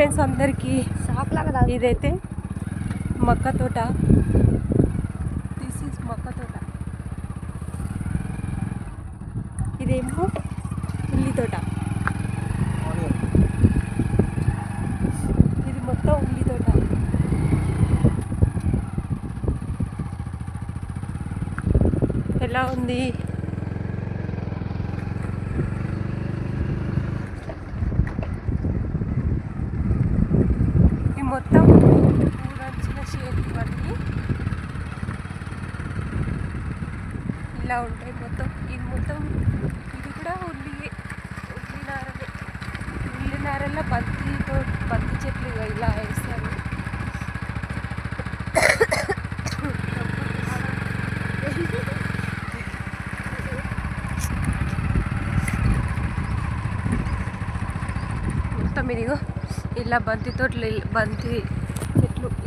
Friends అందరికీ ఇదైతే మక్క తోట. దిస్ ఈజ్ మక్క తోట. ఇదేమో ఉల్లి తోట. ఇది మొత్తం ఉల్లి తోట. ఎలా ఉంది? ఇది మొత్తం ఊరంచిన షేప్ ఇవన్నీ ఇలా ఉంటాయి మొత్తం. ఇది మొత్తం ఇది కూడా ఉల్లి నారల్లో బంతి చెట్లు ఇలా వేస్తారు. మొత్తం ఇదిగో ఇలా బంతి చెట్లు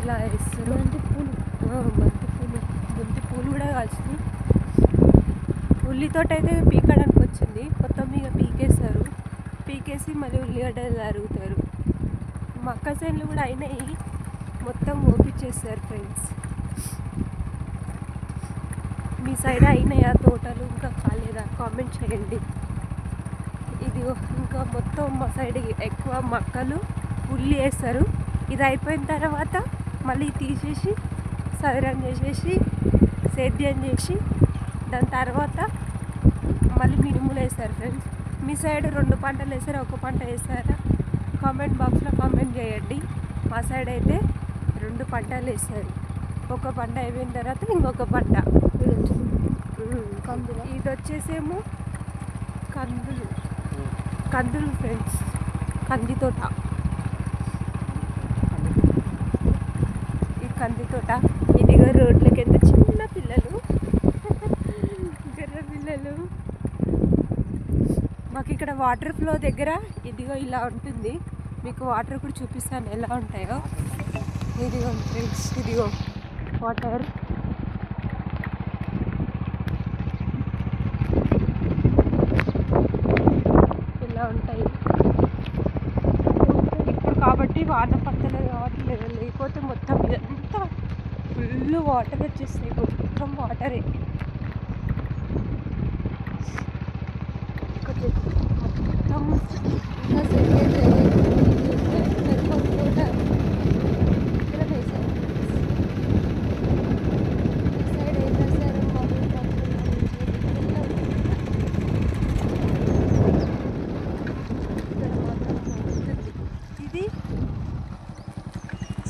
ఇలా వేస్తారు. బంతి పూలు కూడా కాల్చింది. ఉల్లి తోట అయితే పీకడానికి వచ్చింది. మొత్తం ఇక పీకేసి మళ్ళీ ఉల్లిగడ్డలు అరుగుతారు. మక్క చేనులు కూడా అయినాయి, మొత్తం ఓపిచ్చేస్తారు ఫ్రెండ్స్. మీ సైడ్ అయినాయా తోటలు? ఇంకా కాలేదా? కామెంట్ చేయండి. ఇది ఇంకా మొత్తం మా సైడ్ ఎక్కువ మక్కలు ఉల్లి వేస్తారు. ఇది అయిపోయిన తర్వాత మళ్ళీ తీసేసి సదరం చేసేసి సేద్యం చేసి దాని తర్వాత మళ్ళీ మినుములు వేస్తారు ఫ్రెండ్స్. మీ సైడ్ 2 పంటలు వేస్తారా, 1 పంట వేస్తారా? కామెంట్ బాక్స్లో కామెంట్ చేయండి. మా సైడ్ అయితే 2 పంటలు వేస్తారు. 1 పంట అయిపోయిన తర్వాత ఇంకొక పంట. ఇది వచ్చేసేమో కందులు ఫ్రెండ్స్. కంది తోట. ఈ కంది తోట. ఇదిగో రోడ్లకి ఎంత చిన్న పిల్లలు, గర్ర పిల్లలు. మాకు ఇక్కడ వాటర్ ఫ్లో దగ్గర ఇదిగో ఇలా ఉంటుంది. మీకు వాటర్ కూడా చూపిస్తాను ఎలా ఉంటాయో. ఇదిగో ఫ్రెండ్స్, ఇదిగో వాటర్. ఇలా ఉంటాయి ఇప్పుడు కాబట్టి వాటర్ పత్తలేదు కాబట్టి లేకపోతే మొత్తం ఇదంతా ఫుల్ వాటర్ వచ్చేస్తాయి. మొత్తం వాటరే. ఇది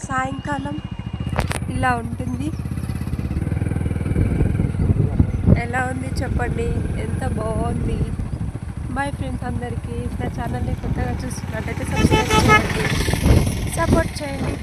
సాయంకాలం ఇలా ఉంటుంది. ఎలా ఉంది చెప్పండి? ఎంత బాగుంది. బాయ్ ఫ్రెండ్స్ అందరికీ. నా ఛానల్ని కొత్తగా చూస్తున్నట్టయితే సబ్స్క్రైబ్ చేయండి, సపోర్ట్ చేయండి.